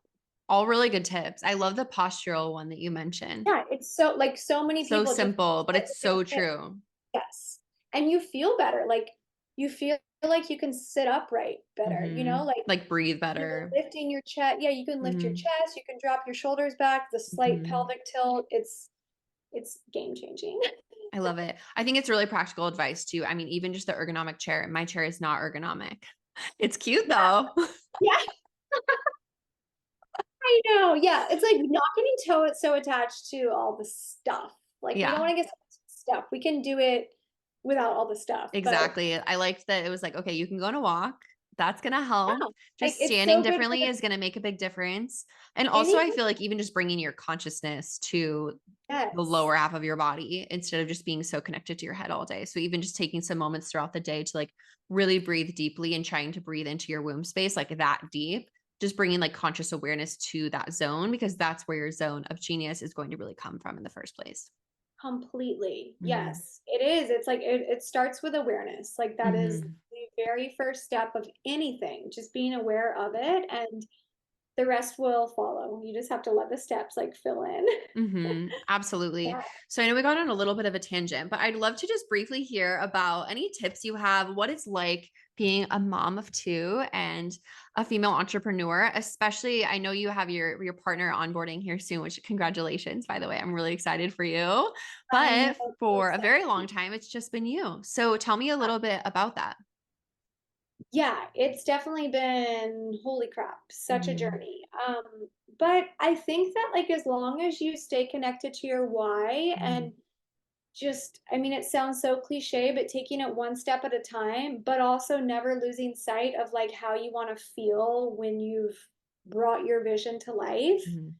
All really good tips. I love the postural one that you mentioned. yeah, it's so like so many So people just simple, but sit it's with their so hips. true. Yes. And you feel better. Like you feel like you can sit upright better, you know, Mhm. like Like breathe even better. lifting your chest. Yeah, you can lift your Mhm. chest, you can drop your shoulders back, the slight Mhm. pelvic tilt. It's game changing. I love it. I think it's really practical advice too. I mean, even just the ergonomic chair. My chair is not ergonomic. It's cute though. Yeah, I know. Yeah, it's like not getting so attached to all the stuff. Like we don't Yeah. want to get so much stuff. We can do it without all the stuff. But Exactly. I liked that it was like, okay, you can go on a walk. That's going to help. yeah, like Just it's standing so good for differently is going to make a big difference. And also, any I feel like even just bringing your consciousness to the yes. lower half of your body instead of just being so connected to your head all day. So even just taking some moments throughout the day to like really breathe deeply and trying to breathe into your womb space like that deep just bringing like conscious awareness to that zone, because that's where your zone of genius is going to really come from in the first place. Completely. Mm-hmm. Yes, it is. It's like it starts with awareness. Like that is Mm-hmm. the very first step of anything, just being aware of it, and the rest will follow. You just have to let the steps like fill in. Mm-hmm. Absolutely. Yeah. So I know we got on a little bit of a tangent, but I'd love to just briefly hear about any tips you have, what it's like being a mom of two and a female entrepreneur, especially I know you have your partner onboarding here soon, which congratulations, by the way. I'm really excited for you. I know. But So for a very long excited. time, it's just been you. So tell me a little bit about that. Yeah, it's definitely been, holy crap, such a Mm-hmm. journey. But I think that like as long as you stay connected to your why Mm-hmm. and just, I mean, it sounds so cliche, but taking it one step at a time, but also never losing sight of like how you want to feel when you've brought your vision to life. Mm-hmm.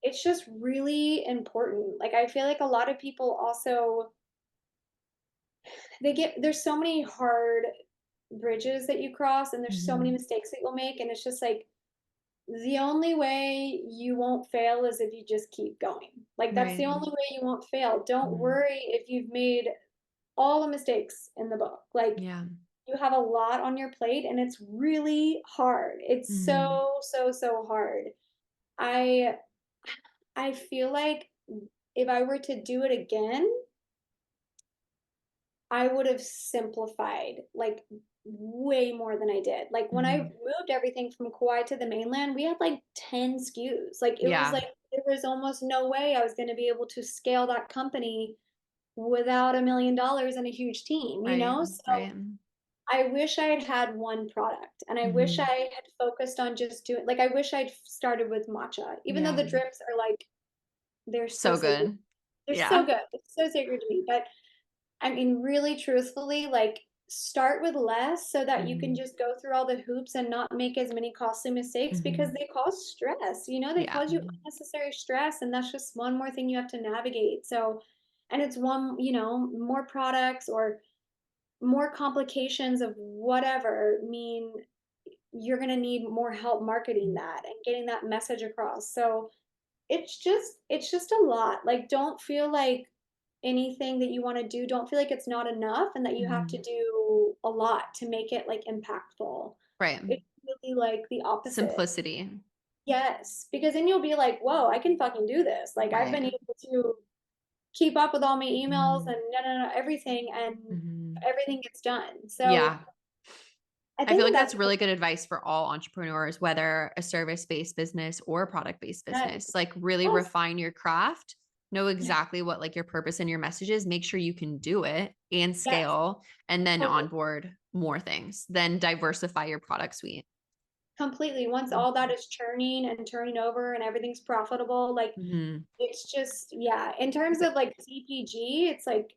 It's just really important. Like I feel like a lot of people also there's so many hard bridges that you cross and there's so many Mm-hmm. mistakes that you'll make and it's just like the only way you won't fail is if you just keep going. Like that's the Right. only way you won't fail. Don't Mm-hmm. worry if you've made all the mistakes in the book. Like Yeah. you have a lot on your plate and it's really hard. It's Mm-hmm. so hard. I I feel like if I were to do it again, I would have simplified like way more than I did. Like when I Mm-hmm. moved everything from Kauai to the mainland, we had like 10 SKUs. Like it was Yeah. like there was almost no way I was going to be able to scale that company without $1 million and a huge team, you Right. know? So Right. I wish I had had one product and I wish Mm-hmm. I had focused on just doing like I wish I'd started with matcha. Even though Yeah. the drips are like they're so So sacred. good. They're so Yeah. good. It's so sacred to me. But I mean, really truthfully, like start with less so that you can Hmm. just go through all the hoops and not make as many costly mistakes because Hmm. they cause stress. You know, they Yeah. cause you unnecessary stress, and that's just one more thing you have to navigate. So, and it's one, you know, more products or more complications of whatever mean you're going to need more help marketing that and getting that message across. So, it's just a lot. Like don't feel like anything that you want to do, don't feel like it's not enough and that you have to Hmm. do a lot to make it like impactful. Right. It's really like the opposite. Simplicity. Yes, because then you'll be like, whoa, I can fucking do this. Like I've been Right. able to keep up with all my emails Hmm. and no, everything and Hmm. everything gets done. So Yeah. I I feel think that like that's that's really good advice for all entrepreneurs, whether a service-based business or a product-based yes, business. Like really yes, refine your craft, know yes, exactly what like your purpose and your message is, make sure you can do it and yes, scale, and then totally. onboard more things, then diversify your product suite. Completely. Once all that is churning and turning over and everything's profitable, like Hmm. it's just, yeah. In terms of like CPG, it's like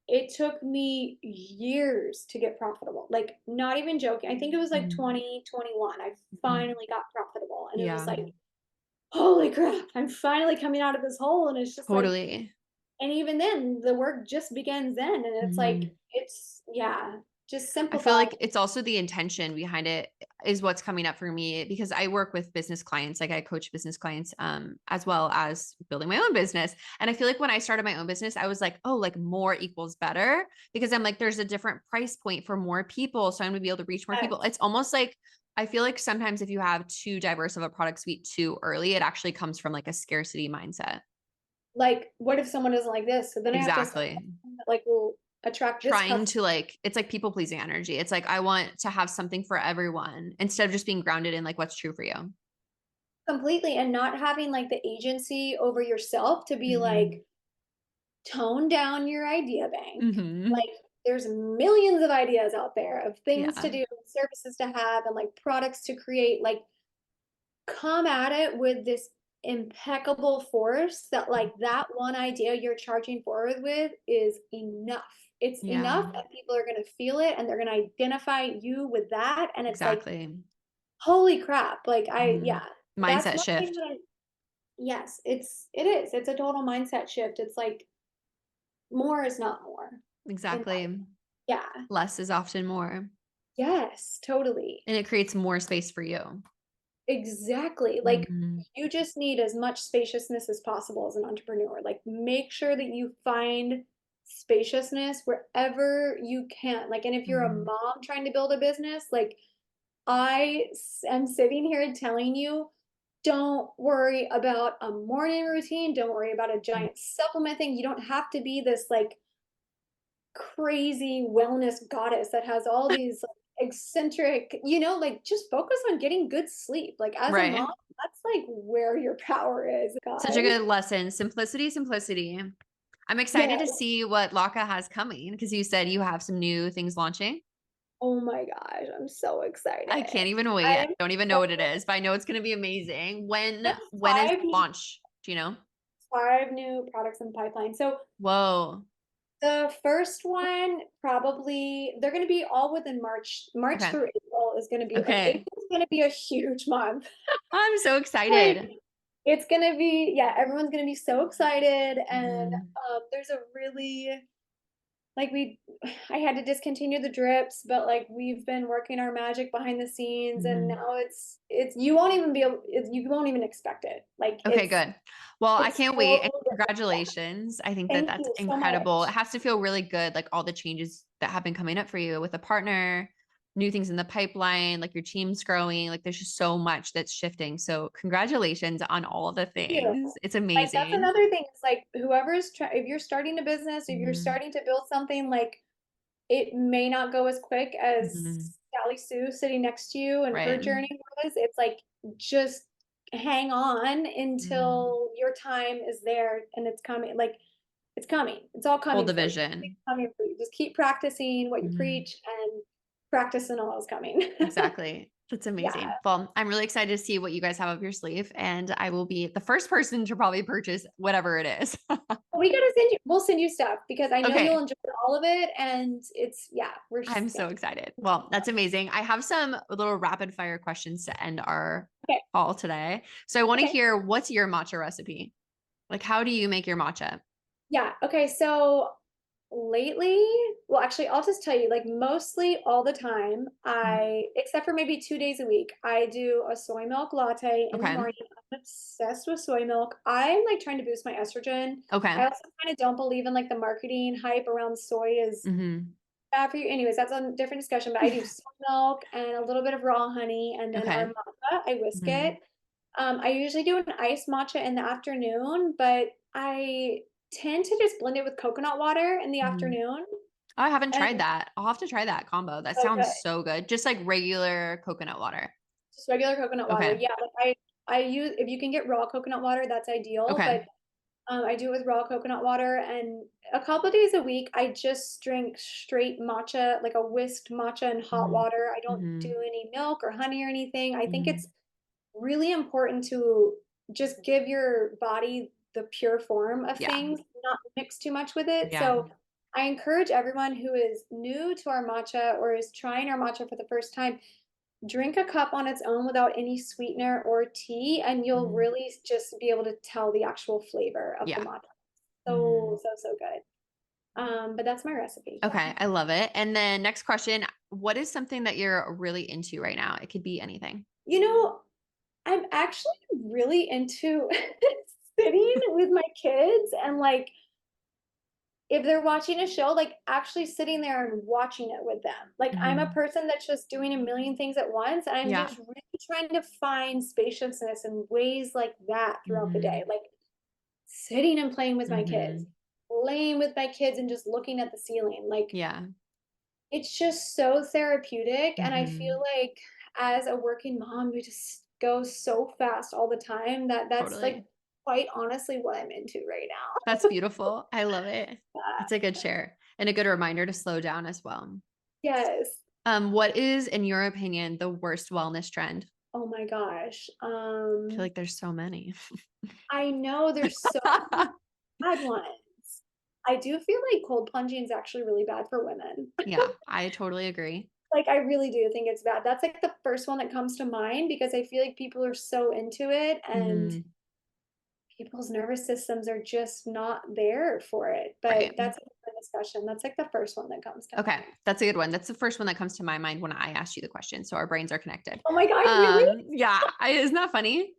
it took me years to get profitable. Like, not even joking. I think it was like Mhm. 2021. I Mhm. finally got profitable. And it was Yeah, like, holy crap, I'm finally coming out of this hole. And it's just like, totally. and even then, the work just begins then. And it's like, Mhm. yeah, just I feel simplify. like it's also the intention behind it is what's coming up for me, because I work with business clients, like I coach business clients as well as building my own business. And I feel like when I started my own business, I was like, oh, like more equals better, because I'm like there's a different price point for more people, so I'm going to be able to reach more people. Yes. It's almost like I feel like sometimes if you have too diverse of a product suite too early, it actually comes from like a scarcity mindset. Like, what if someone doesn't like this? So then I have to start Exactly. that like will attract this Trying customer to like, it's like people pleasing energy. It's like I want to have something for everyone instead of just being grounded in like what's true for you. completely and not having like the agency over yourself to be Hmm. like tone down your idea bank. Hmm. Like there's millions of ideas out there of things to Yeah. do, services to have, and like products to create. Like come at it with this impeccable force that like that one idea you're charging forward with is enough. It's Yeah, enough that people are going to feel it and they're going to identify you with that. And it's like, exactly. holy crap. Like Hmm. yeah, that's Mindset one thing shift. that yes, it's a total mindset shift. It's like more is not more in life. Exactly. Yeah. Less is often more, Yes, totally. and it creates more space for you. Exactly. Like Mhm. you just need as much spaciousness as possible as an entrepreneur. Like make sure that you find spaciousness wherever you can. Like, and if you're a Mhm. mom trying to build a business, like am sitting here telling you, don't worry about a morning routine. Don't worry about a giant supplement thing. You don't have to be this like crazy wellness goddess that has all these like, eccentric, like just focus on getting good sleep. Like as a mom, Right. that's like where your power is, Such a guys. good lesson. Simplicity, simplicity. I'm Yeah. excited to see what Laka has coming because you said you have some new things launching. Oh my gosh, I'm so I excited. can't even wait. I I'm don't even know so what it is, but I know it's going to be amazing. that's When is five launch? Do you know? five new products in the pipeline. So Whoa. the first one probably they're going to be all within March. March Okay. through April is going to be like Okay. April's going to be a huge month. I'm so Like excited. it's gonna be, yeah, everyone's gonna be so excited. And Mhm. there's a really like I had to discontinue the drips, but like we've been working our magic behind the scenes, and Mhm. now it's you won't even be able, you won't even expect it. Like Okay, good. Well, I it's can't wait. And so yeah. congratulations. I think that Thank that's you so incredible. It much. has to feel really good, like all the changes that have been coming up for you with a partner, new things in the pipeline, like your team's growing. Like there's just so much that's shifting. So congratulations on all of the You. things. It's Like that's amazing. another thing. It's like if you're starting a business, if you're Mhm. starting to build something, like it may not go as quick as Mhm. Sally Sue sitting next to you and her Right. journey was. It's like just hang on Mhm. until your time is there and it's coming. Like it's coming. It's all Hold coming the for you. It's vision. coming for you. Just keep practicing what you Mhm. preach and practice and all is coming. Exactly. That's Yeah. amazing. Well, I'm really excited to see what you guys have up your sleeve, and I will be the first person to probably purchase whatever it is. We'll send you stuff because I know you'll Okay. enjoy all of it. And it's, yeah, I'm yeah. so excited. Well, that's amazing. I have some little rapid fire questions to end our Okay. call today. So I want to Okay. hear, what's your matcha recipe? Like, how do you make your matcha? Yeah. Okay. So lately, well, actually, I'll just tell you, like mostly all the time, Mhm. except for maybe 2 days a week, I do a soy milk latte in the Okay. morning. I'm obsessed with soy milk. I'm like trying to boost my estrogen. I Okay. also kind of don't believe in like the marketing hype around soy is Hmm. bad for you. Anyways, that's a different discussion, but I do soy milk and a little bit of raw honey, and then our Okay. matcha, I whisk Hmm. it. I usually do an iced matcha in the afternoon, but I tend to just blend it with coconut water in the Hmm. afternoon. I haven't And tried that. I'll have to try that combo. That so good. sounds so good. Just like regular coconut water. Just regular coconut water. Okay. Yeah, like I use if you can get raw coconut water, that's ideal. Okay. But I do it with raw coconut water, and a couple of days a week, I just drink straight matcha, like a whisked matcha in hot Hmm. water. I don't do Hmm. any milk or honey or anything. I think it's Hmm. really important to just give your body the pure form of Yeah. things, not mix too much with it. Yeah. So I encourage everyone who is new to our matcha or is trying our matcha for the first time, drink a cup on its own without any sweetener or tea, and you'll Hmm. really just be able to tell the actual flavor of the Yeah. matcha. Hmm. So good. But that's my recipe. Yeah. Okay. I love it. And then next question, what is something that you're really into right now? It could be anything. You know, I'm actually really into sitting with my kids and like if they're watching a show, like actually sitting there and watching it with them. Like I'm a Hmm. person that's just doing a million things at once, and I'm Yeah. just really trying to find spaciousness and ways like that throughout the day. Hmm. Like sitting and playing with my kids, Hmm. playing with my kids and just looking at the ceiling. Like Yeah. it's just so therapeutic. And I feel Hmm. like as a working mom, we just go so fast all the time that that's like Totally. quite honestly what I'm into right now. That's beautiful. I love it. It's a Yeah. good share and a good reminder to slow down as well. Yes. What is, in your opinion, the worst wellness trend? Oh my gosh. I feel like there's so many. I know there's so many bad ones. I do feel like cold plunging is actually really bad for women. Yeah, I totally agree. Like I really do think it's bad. That's like the first one that comes to mind because I feel like people are so into it and Hmm. people's nervous systems are just not there for it. But Right. that's discussion. That's like the first one that comes to Okay. mind. That's a good one. That's the first one that comes to my mind when I asked you the question. So our brains are connected. Oh my God, really? Yeah. Isn't that funny?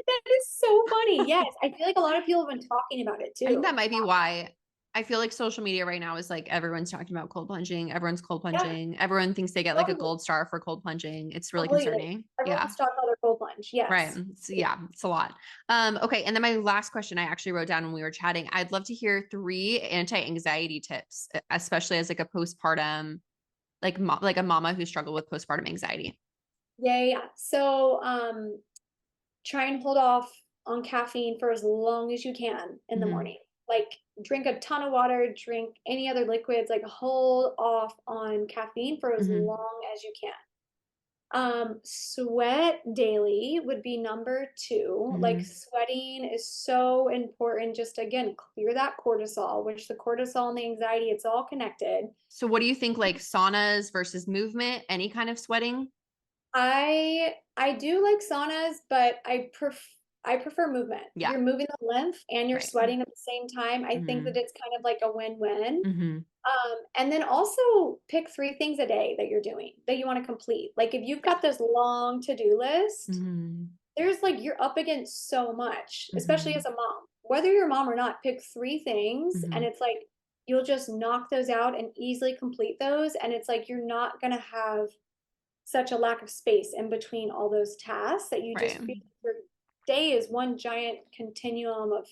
That is so funny. Yes. I feel like a lot of people have been talking about it I think too. that might be why I feel like social media right now is like everyone's talking about cold plunging. Everyone's cold Yeah, plunging. Everyone thinks they get like a totally. gold star for cold plunging. It's really Completely. concerning. Yeah. Everyone's talking about their cold plunge. Right. Yes. So yeah, it's a lot. Okay. And then my last question I actually wrote down when we were chatting, I'd love to hear 3 anti-anxiety tips, especially as like a postpartum, like a mama who struggled with postpartum anxiety. Yeah, yeah. So, try and hold off on caffeine for as long as you can in the Mm-hmm. morning. Like, drink a ton of water, drink any other liquids, like hold off on caffeine for as Mm-hmm. long as you can. Sweat daily would be number 2. Like, Mm-hmm. sweating is so important. Just again, clear that cortisol, which the cortisol and the anxiety, it's all connected. So what do you think, like saunas versus movement, any kind of sweating? I do like saunas, but I prefer movement. Yeah. You're moving the lymph and you're Right. sweating at the same time. I think that Mm-hmm. it's kind of like a win-win. Mm-hmm. And then also pick 3 things a day that you're doing that you want to complete. Like if you've Yeah. got this long to-do list, Mm-hmm. there's like you're up against so much, especially Mm-hmm. as a mom. Whether you're a mom or not, pick 3 things Mm-hmm. and it's like you'll just knock those out and easily complete those. And it's like you're not gonna have such a lack of space in between all those tasks that you Right. just feel your day is one giant continuum of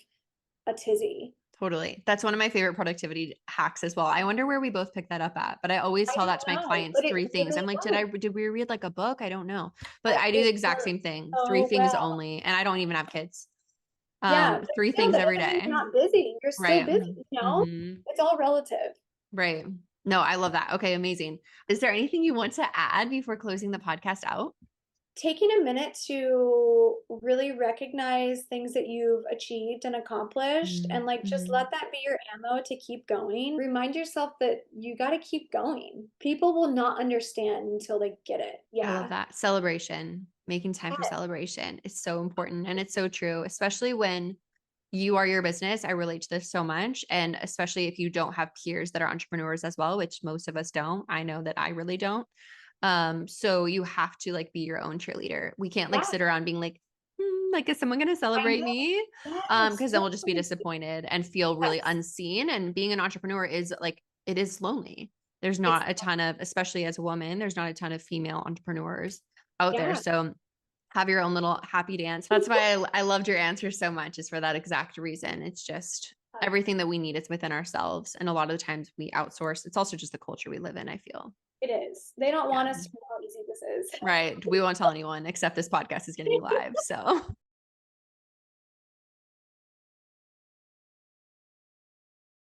a tizzy. Totally. That's one of my favorite productivity hacks as well. I wonder where we both picked that up at, but I always I tell that don't to my know, clients, but it 3 things. I'm literally like, works. did we read like a book? I don't know. But I do the It exact works same thing. 3 so things well. only. And I don't even have kids. Yeah, but 3 still, things that every doesn't mean day. you're not busy. You're still Right. busy, you know? Mm-hmm. It's all relative. Right. No, I love that. Okay, amazing. Is there anything you want to add before closing the podcast out? Taking a minute to really recognize things that you've achieved and accomplished and like just Mm-hmm. let that be your ammo to keep going. Remind yourself that you got to keep going. People will not understand until they get it. I love Yeah. that. Celebration, making time for Yes. celebration is so important. And it's so true, especially when you are your business. I relate to this so much. And especially if you don't have peers that are entrepreneurs as well, which most of us don't. I know that I really don't. So you have to like be your own cheerleader. We can't like Yeah. sit around being like, like, is someone going to I celebrate know. me? Yes. Because then we'll just be disappointed and feel really Yes. unseen. And being an entrepreneur is like, it is lonely. There's It's, not a ton of, especially as a woman, there's not a ton of female entrepreneurs out there. yeah. So have your own little happy dance. That's why I loved your answer so much, is for that exact reason. It's just everything that we need is within ourselves. And a lot of the times we outsource. It's also just the culture we live in, I feel. It is. They don't Yeah. want us to know how easy this is. Right. We won't tell anyone except this podcast is going to be live. So